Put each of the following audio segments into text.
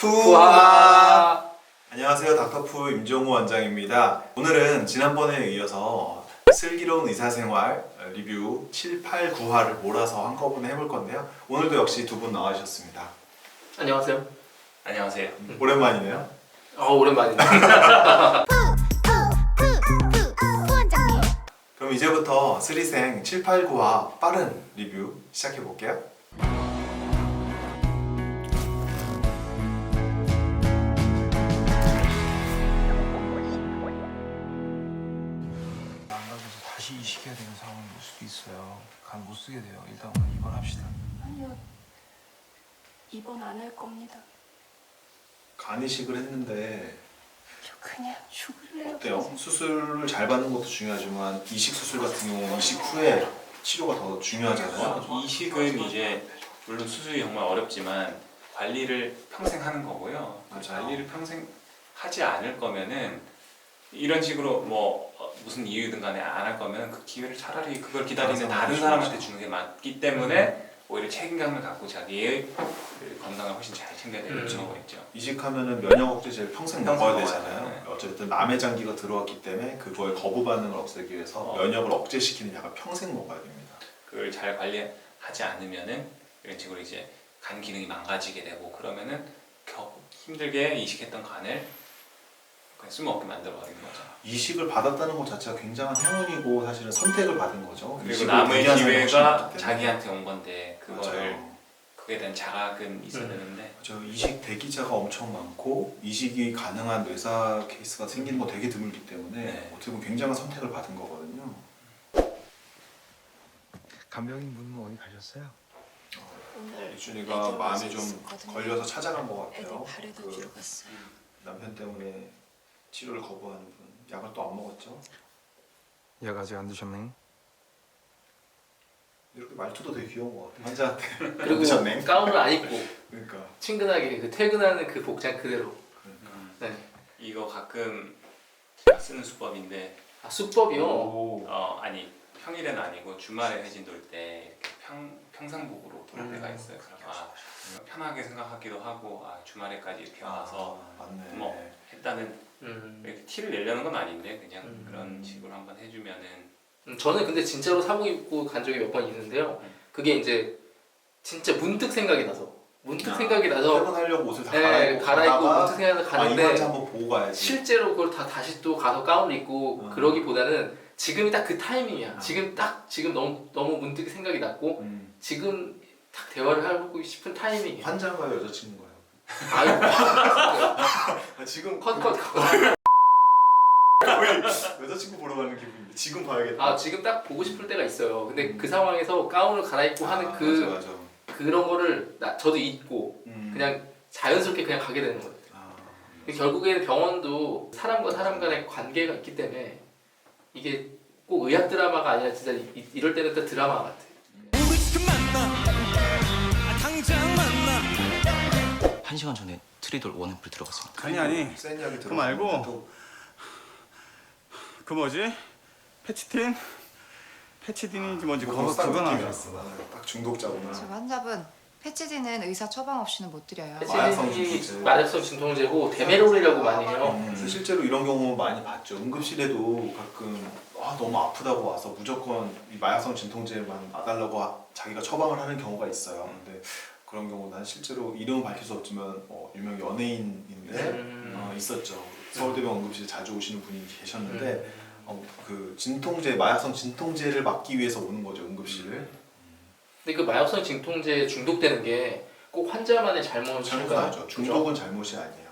푸하. 안녕하세요, 닥터푸 임종우 원장입니다. 오늘은 지난번에 이어서 슬기로운 의사생활 리뷰 7, 8, 9화를 몰아서 한꺼번에 해볼 건데요. 오늘도 역시 두 분 나와주셨습니다. 안녕하세요. 안녕하세요. 오랜만이네요. 오랜만이네. 그럼 이제부터 스리생 7, 8, 9화 빠른 리뷰 시작해볼게요. 망가져서 다시 이식해야 되는 상황이 올 수도 있어요. 간 못 쓰게 돼요. 일단 오늘 입원합시다. 아니요, 입원 안 할 겁니다. 간 이식을 했는데 저 그냥 죽을래요. 어때요? 수술을 잘 받는 것도 중요하지만 이식 수술 같은 경우는 이식 후에 치료가 더 중요하잖아요. 이식은 이제 물론 수술이 정말 어렵지만 관리를 평생 하는 거고요. 맞아요. 관리를 평생 하지 않을 거면은 이런 식으로 뭐 무슨 이유든 간에 안 할 거면 그 기회를 차라리 그걸 기다리는 다른 사람한테 주는 게 맞기 때문에 오히려 책임감을 갖고 자기의 그 건강을 훨씬 잘 챙겨야 되는 경우가 있죠. 이식하면은 면역 억제제를 평생 평생 먹어야 먹어야 되잖아요. 돼요. 어쨌든 남의 장기가 들어왔기 때문에 그거의 거부 반응을 없애기 위해서 면역을 억제시키는 약을 평생 먹어야 됩니다. 그걸 잘 관리하지 않으면은 이런 식으로 이제 간 기능이 망가지게 되고 그러면은 힘들게 이식했던 간을 그냥 쓸모없게 만들어 버리는 거죠. 이식을 받았다는 것 자체가 굉장한 행운이고 사실은 선택을 받은 거죠. 그리고 이식을 남의 대기한 사람이 훨씬 기회가 많기 때문에. 자기한테 온 건데 그거를 맞아요. 그에 대한 자각은 있어야 되는데 저 이식 대기자가 엄청 많고 이식이 가능한 뇌사 케이스가 생기는 건 되게 드물기 때문에 네. 어떻게 보면 굉장한 선택을 받은 거거든요. 간병인 분은 어디 가셨어요? 오늘 이준이가 애들 마음이 와서 좀 있었거든요. 걸려서 찾아간 것 애들 같아요. 바래다 그 주러 갔어요. 남편 때문에 치료를 거부하는 분. 약을 또 안 먹었죠. 약 아직 안 드셨네. 이렇게 말투도 되게 귀여운 것 같아. 환자한테. 그리고 드셨네. 가운을 안 입고 그러니까. 친근하게 그 퇴근하는 그 복장 그대로. 네. 이거 가끔 제가 쓰는 수법인데 수법이요. 오. 아니 평일에는 아니고 주말에 회진 돌 때 평상복으로 돌 때가 있어요. 그래서 편하게 생각하기도 하고 주말에까지 이렇게 와서 맞네. 뭐 했다는 이렇게 티를 내려는 건 아닌데 그냥 음. 그런 식으로 한번 해주면은 저는 근데 진짜로 사복 입고 간 적이 몇 번 있는데요. 그게 이제 진짜 문득 생각이 나서 생각이 나서 퇴근하려고 옷을 다 네, 갈아입고 갈아입고 가다가 문득 생각이 나서 이 가는데 환자 한번 보고 가야지. 실제로 그걸 다 다시 또 가서 가운을 입고 그러기보다는 지금이 딱 그 타이밍이야. 지금 너무 문득 생각이 났고 지금 딱 대화를 하고 싶은 타이밍이야. 환자인가요, 여자친구인가요? 아유, 지금 컷. 거의 여자친구 보러 가는 기분인데 지금 봐야겠다. 지금 딱 보고 싶을 때가 있어요. 근데 그 상황에서 가운을 갈아입고 하는 맞아. 그런 거를 저도 잊고 그냥 자연스럽게 그냥 가게 되는 거예요. 결국에는 병원도 사람과 사람 간의 관계가 있기 때문에 이게 꼭 의학 드라마가 아니라 진짜 이럴 때는 또 드라마 같아. 한 시간 전에 트리돌 원앰플 들어갔습니다. 아니 센 약이 그거 말고 들어갔는데도 그 뭐지? 패치딘인지 뭔지 그거 그거 느낌이 나죠. 났어. 딱 중독자구나. 저 환자분 패치디는 의사 처방 없이는 못 드려요. 마약성 패치딘이 진통제. 마약성 진통제고 데메롤이라고 많이 해요. 그래서 실제로 이런 경우 많이 봤죠. 응급실에도 가끔 너무 아프다고 와서 무조건 이 마약성 진통제만 놔달라고 자기가 처방을 하는 경우가 있어요. 근데 그런 경우 난 실제로 이름은 밝힐 수 없지만 유명 연예인인데 있었죠. 서울대병원 응급실에 자주 오시는 분이 계셨는데 그 진통제, 마약성 진통제를 막기 위해서 오는 거죠, 응급실을. 근데 그 마약성 진통제에 중독되는 게 꼭 환자만의 잘못인가요? 잘못하죠. 중독은 잘못이 아니에요.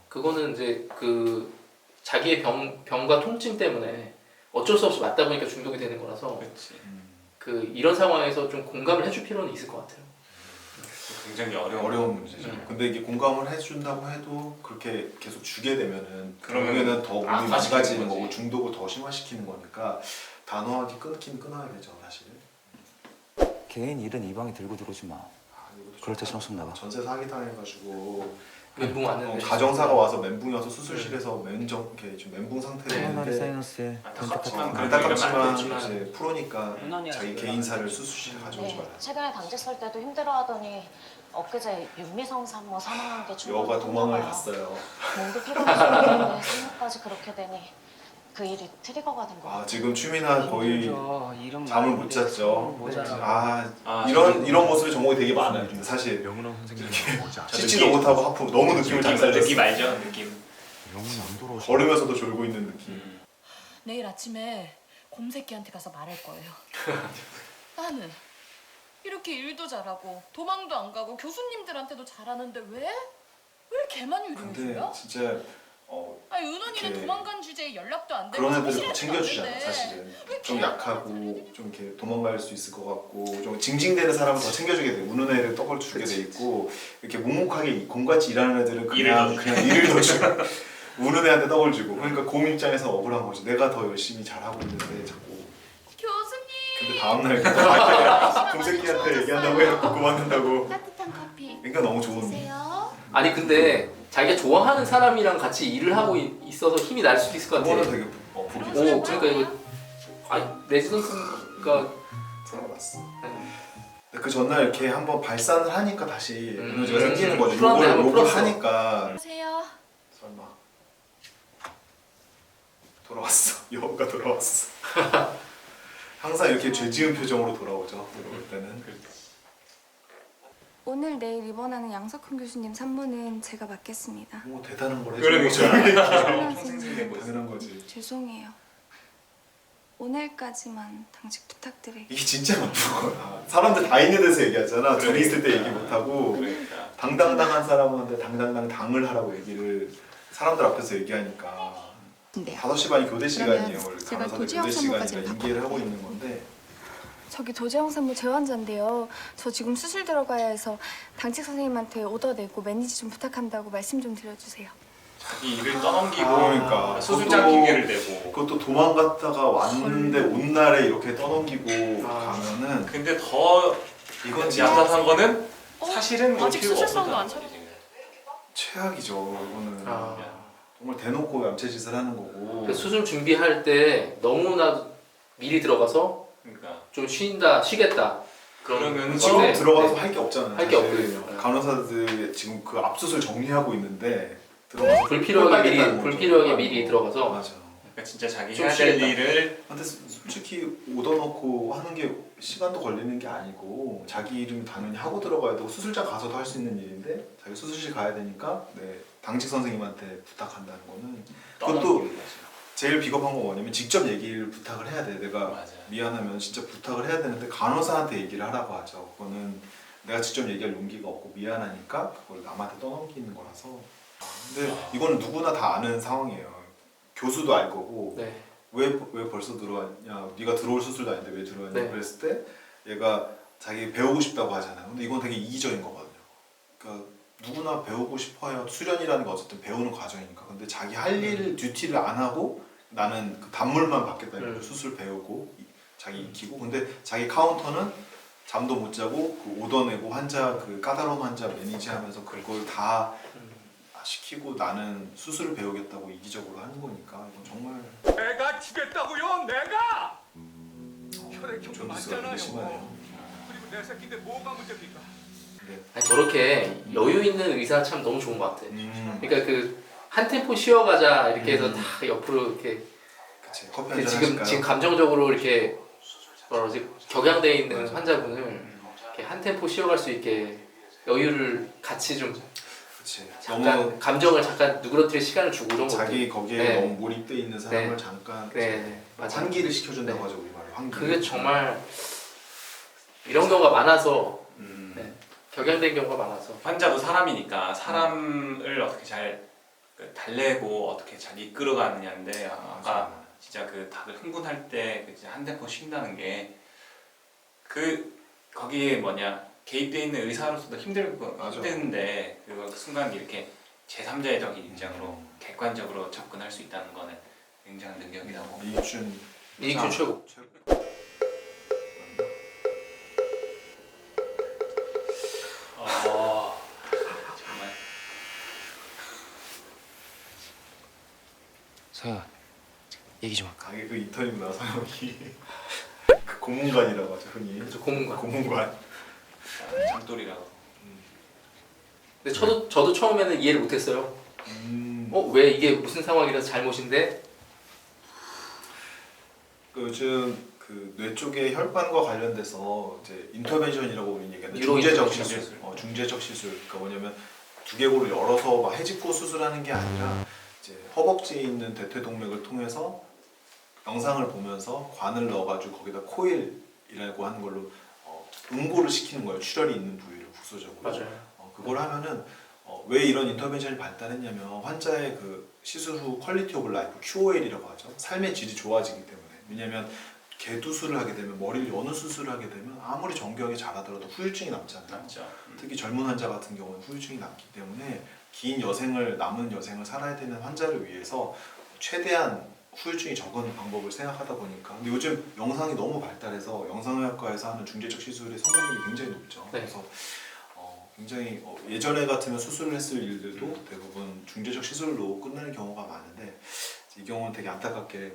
그거는 이제 그 자기의 병과 통증 때문에 어쩔 수 없이 맞다 보니까 중독이 되는 거라서 그렇지. 그 이런 상황에서 좀 공감을 해줄 필요는 있을 것 같아요. 굉장히 어려운 문제죠. 근데 이게 공감을 해준다고 해도 그렇게 계속 주게 되면은 결국에는 더 몸이 악화시키는 망가지는 거지. 거고 중독을 더 심화시키는 거니까 단호하게 끊긴 끊어야 되죠, 사실. 개인 일은 이 방에 들고 들어오지 마. 이것도 그럴 때 좀 신경 나가. 전세 사기 당해가지고 멘붕 왔는데 가정사가 와서 멘붕이 와서 수술실에서 이렇게 좀 멘붕 상태로 네. 있는데 사이너스에 안타깝지만 그래도 안타깝지만 이러면 안 되지. 이제 프로니까 자기 개인사를 수술실에 가져오지 네, 말라. 최근에 당직 설 때도 힘들어하더니 엊그제 윤미성 산모 사망한 게 여가 도망을 충격이었나 봐요. 갔어요. 몸도 피곤해서 그런데 생각까지 그렇게 되니 그 일이 트리거가 된 거예요. 지금 추미나 거의 잠을 못 잤죠. 아, 이런 모습의 정목이 되게 많아요. 근데 사실 명은왕 선생님 뭐지? 씻지도 못하고 하품 너무 느낌을 잘 살렸어. 느낌 알죠? 느낌. 명은 안 돌아오시. 걸으면서도 졸고 있는 느낌. 내일 아침에 곰새끼한테 가서 말할 거예요. 나는 이렇게 일도 잘하고 도망도 안 가고 교수님들한테도 잘하는데 왜 걔만 근데 유리해줘요? 진짜 아니 은원이는 이렇게 도망간 주제에 연락도 안 되고 그런 애들을 더 소실해도 챙겨주잖아 안 사실은. 왜 좀 걔만 약하고 챙겨줘야 좀 이렇게 도망갈 수 있을 것 같고 좀 징징대는 사람을 더 챙겨주게 돼. 우는 애를 떡을 주게 돼 있고 이렇게 묵묵하게 곰같이 일하는 애들은 그냥 일을 더 주고 우는 애한테 떡을 주고 그러니까 곰 입장에서 억울한 거지. 내가 더 열심히 잘하고 있는데 자꾸. 교수님! 근데 다음날 곰새끼한테 얘기한다고 해놓고 그만둔다고. 따뜻한 커피 그러니까 너무 좋은. 드세요. 아니 근데 자기가 좋아하는 사람이랑 같이 일을 하고 있어서 힘이 날 수도 있을 것 같아. 그거는 되게 보기 오 그러니까 이거 레지던스가 들어봤어. 근데 그 전날 이렇게 한번 발산을 하니까 다시 에너지가 음. 생기는 거죠. 풀었네, 한번 요걸 풀었어. 하니까 드세요. 설마 돌아왔어. 여우가 돌아왔어. 항상 이렇게 죄 지은 표정으로 돌아오죠. 들어올 때는. 오늘 내일 입원하는 양석훈 교수님 산모는 제가 맡겠습니다. 뭐 대단한 걸 그러니까. 해주는 평생 거죠. 쓰는 거지. 당연한 거지. 죄송해요. 오늘까지만 당직 부탁드릴게요. 이게 진짜 나쁜 거야. 사람들 다 있는 데서 얘기하잖아. 둘이 있을 때 얘기 못 하고 그러니까. 당당당한 사람한테 당당당 당을 하라고 얘기를 사람들 앞에서 얘기하니까. 네. 5시 반이 교대 시간이에요. 원래 제가 간호사들 도지영 교대 산모까지는 시간이라 인계를 하고 있는 건데 저기 도재영 산모 재환자인데요. 저 지금 수술 들어가야 해서 당직 선생님한테 오더 내고 매니지 좀 부탁한다고 말씀 좀 드려주세요. 자기 일을 떠넘기고 그러니까. 수술장 그것도- 핑계를 대고. 그것도 도망갔다가 왔는데 온 날에 이렇게 떠넘기고 아. 가면은 근데 더 이건 진짜 얕아한 거는 사실은 뭐 아직 필요가 수술상도 안 없었다는 거지. 최악이죠. 이거는 아. 정말 대놓고 얌체짓을 하는 거고. 그 수술 준비할 때 너무나 미리 들어가서 그러니까 좀 쉬겠다. 그러면 지금 네. 들어가서 네. 할 게 없잖아요. 할게 사실. 없거든요. 간호사들 지금 그 압수술 정리하고 있는데 들어가서 불필요하게 미리 꼴 불필요하게 미리 들어가서 맞아. 그러니까 진짜 자기 좀 해야 될 쉬겠다. 일을 근데 솔직히 오더 넣고 하는 게 시간도 걸리는 게 아니고 자기 이름 당연히 하고 들어가야 되고 수술장 가서도 할 수 있는 일인데 자기 수술실 가야 되니까 네, 당직 선생님한테 부탁한다는 거는 그것도 떠넘기는 거지. 제일 비겁한 건 뭐냐면 직접 얘기를 부탁을 해야 돼. 내가 맞아. 미안하면 진짜 부탁을 해야 되는데 간호사한테 얘기를 하라고 하죠. 그거는 내가 직접 얘기할 용기가 없고 미안하니까 그걸 남한테 떠넘기는 거라서. 근데 이거는 누구나 다 아는 상황이에요. 교수도 알 거고 네. 왜 벌써 들어왔냐? 네가 들어올 수술도 아닌데 왜 들어왔냐? 네. 그랬을 때 얘가 자기 배우고 싶다고 하잖아요. 근데 이건 되게 이기적인 거거든요. 그러니까 누구나 배우고 싶어요. 수련이라는 게 어쨌든 배우는 과정이니까. 근데 자기 할 일 듀티를 안 하고 나는 그 단물만 받겠다는 거죠. 수술 배우고 자기 익히고. 근데 자기 카운터는 잠도 못 자고 그 오더 내고 환자 그 까다로운 환자 매니지하면서 그걸 다 시키고 나는 수술을 배우겠다고 이기적으로 하는 거니까 이건 정말 내가 주겠다고요, 내가. 혈액형도 존스가 되게 심하네요. 그리고 내 새끼인데 뭐가 문제입니까? 근데 아니, 저렇게 여유 있는 의사 참 너무 좋은 것 같아. 음. 그러니까 그 한 템포 쉬어가자 이렇게 해서 다 옆으로 이렇게 그치 커피 그 한잔 지금 하실까요? 감정적으로 이렇게 뭐라 그러지 격양돼 있는 환자분을 이렇게 한 템포 쉬어갈 수 있게 여유를 같이 좀 그치. 잠깐 너무 감정을 잠깐 누그러뜨릴 시간을 주고 이런 거. 자기 거기에 네. 너무 몰입돼 있는 사람을 네. 잠깐 네, 맞아. 환기를 시켜준다고 네. 하죠 우리말로 환기. 그게 정말 이런 경우가 많아서 네. 격양된 경우가 많아서 환자도 사람이니까 사람을 어떻게 잘 달래고 어떻게 잘 이끌어가느냐인데 아까 진짜 그 다들 흥분할 때 한 템포 쉰다는 게 그 거기에 뭐냐 개입돼 있는 의사로서도 힘든데 그 순간 이렇게 제3자의적인 입장으로 객관적으로 접근할 수 있다는 거는 굉장한 능력이라고. 이익준 최고. 정말 서영아, 얘기 좀 할까? 그 인턴이구나 서영이. 그 고문관이라고 하죠 흔히. 그래서 고문관. 고문관. 장돌이라고. 근데 저도 처음에는 이해를 못했어요. 왜 이게 무슨 상황이라서 잘못인데? 요즘 그 뇌 쪽의 혈관과 관련돼서 이제 인터벤션이라고 우리 얘기하는 유로 중재적 인터벤션. 시술, 중재적 시술. 그러니까 뭐냐면 두개골을 열어서 막 해집고 수술하는 게 아니라 이제 허벅지에 있는 대퇴동맥을 통해서 영상을 보면서 관을 넣어가지고 거기다 코일이라고 하는 걸로 응고를 시키는 거예요. 출혈이 있는 부위를 국소적으로. 맞아요. 그걸 하면은 왜 이런 인터벤션이 발달했냐면 환자의 그 시술 후 퀄리티 오브 라이프 QOL이라고 하죠. 삶의 질이 좋아지기 때문에. 왜냐면 개두술을 하게 되면 머리를 여는 수술을 하게 되면 아무리 정교하게 잘하더라도 후유증이 남잖아요. 특히 젊은 환자 같은 경우는 후유증이 남기 때문에 긴 남은 여생을 살아야 되는 환자를 위해서 최대한 후유증이 적은 방법을 생각하다 보니까 근데 요즘 영상이 너무 발달해서 영상의학과에서 하는 중재적 시술의 성공률이 굉장히 높죠. 네. 그래서 굉장히 예전에 같으면 수술을 했을 일들도 대부분 중재적 시술로 끝나는 경우가 많은데 이 경우는 되게 안타깝게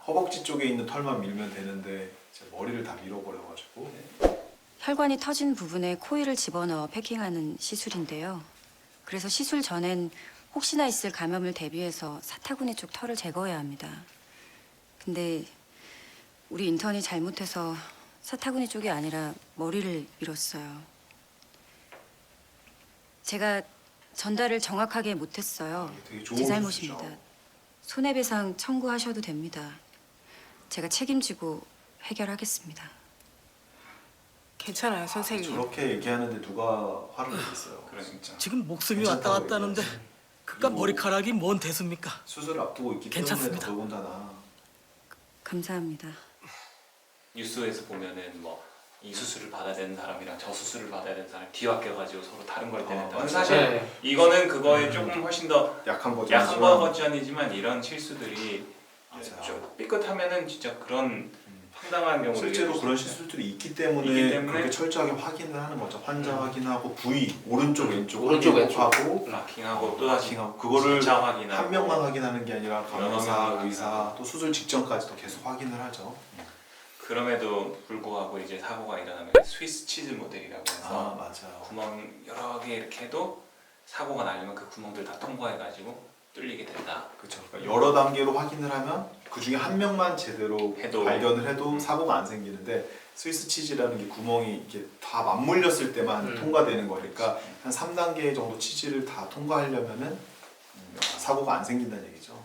허벅지 쪽에 있는 털만 밀면 되는데 이제 머리를 다 밀어버려가지고 혈관이 터진 부분에 코일을 집어넣어 패킹하는 시술인데요. 그래서 시술 전엔 혹시나 있을 감염을 대비해서 사타구니 쪽 털을 제거해야 합니다. 근데 우리 인턴이 잘못해서 사타구니 쪽이 아니라 머리를 밀었어요. 제가 전달을 정확하게 못했어요. 되게 좋은 제 잘못입니다. 수술이죠. 손해배상 청구하셔도 됩니다. 제가 책임지고 해결하겠습니다. 괜찮아요, 선생님. 저렇게 얘기하는데 누가 화를 내겠어요. 그러니까. 지금 목숨이 괜찮다고 왔다 갔다 하는데 얘기하지. 그깟 그리고 머리카락이 뭔 대수입니까? 수술을 앞두고 있기 괜찮습니다. 때문에 더더군다나 감사합니다. 뉴스에서 보면은 뭐 이 수술을 받아야 되는 사람이랑 저 수술을 받아야 되는 사람이 뒤바뀌어가지고 서로 다른 걸 때린다. 맞아요. 사실 네. 이거는 그거에 조금 훨씬 더 약한 약한 버전이지만 이런 실수들이 맞아요. 좀 삐끗하면은 진짜 그런 황당한 경우를 실제로 이길 그런 수 있어요. 시술들이 있기 때문에 그렇게 철저하게 확인을 하는 거죠. 환자 확인하고 부위 오른쪽 왼쪽 오른쪽, 왼쪽. 하고 마킹하고 또 다시 마킹하고 그거를 진짜 확인하고 한 명만 확인하는 게 아니라 간호사, 여러 명 의사 또 수술 직전까지도 계속 확인을 하죠. 그럼에도 불구하고 이제 사고가 일어나면 스위스 치즈 모델이라고 해서 맞아요. 구멍 여러 개 이렇게 해도 사고가 나려면 그 구멍들 다 통과해가지고 뚫리게 된다. 그렇죠. 그러니까 여러 단계로 확인을 하면 그 중에 한 명만 제대로 발견을 해도 사고가 안 생기는데 스위스 치즈라는 게 구멍이 이렇게 다 맞물렸을 때만 통과되는 거니까 한 3단계 정도 치즈를 다 통과하려면은 사고가 안 생긴다는 얘기죠.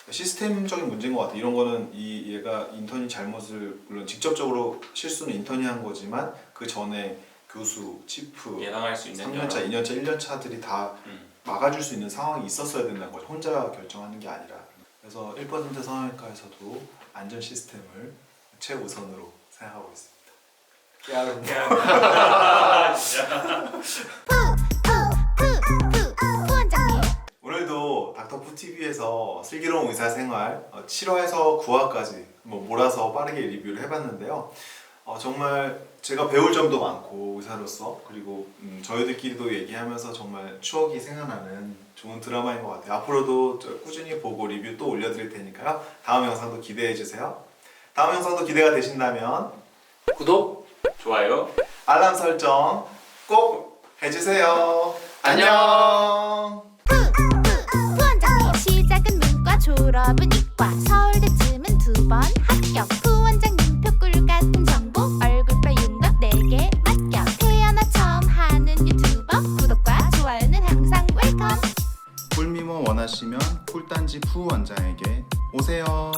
그래서 시스템적인 문제인 것 같아요. 이런 거는 얘가 인턴이 잘못을 물론 직접적으로 실수는 인턴이 한 거지만 그 전에 교수, 치프, 예방할 수 있는 3년차, 2년차, 1년차들이 다 막아줄 수 있는 상황이 있었어야 된다는 거죠. 혼자 결정하는 게 아니라. 그래서 1% 성형외과에서도 안전 시스템을 최우선으로 생각하고 있습니다. 오늘도 닥터푸 TV에서 슬기로운 의사생활 7화에서 9화까지 몰아서 빠르게 리뷰를 해봤는데요. 정말 제가 배울 점도 많고 의사로서 그리고 저희들끼리도 얘기하면서 정말 추억이 생각나는 좋은 드라마인 것 같아요. 앞으로도 꾸준히 보고 리뷰 또 올려드릴 테니까요. 다음 영상도 기대해주세요. 다음 영상도 기대가 되신다면 구독, 좋아요, 알람 설정 꼭 해주세요. 안녕. 부원장님 시작은 문과 졸업은 이과 서울대쯤은 2번 합격 부원장님 표꿀 같은 정보 얼굴뼈 윤곽 4개 맡겨 태어나 처음 하는 유튜버 구독과 좋아요는 항상 웰컴 꿀미모 원하시면 꿀단지 푸원장에게 오세요.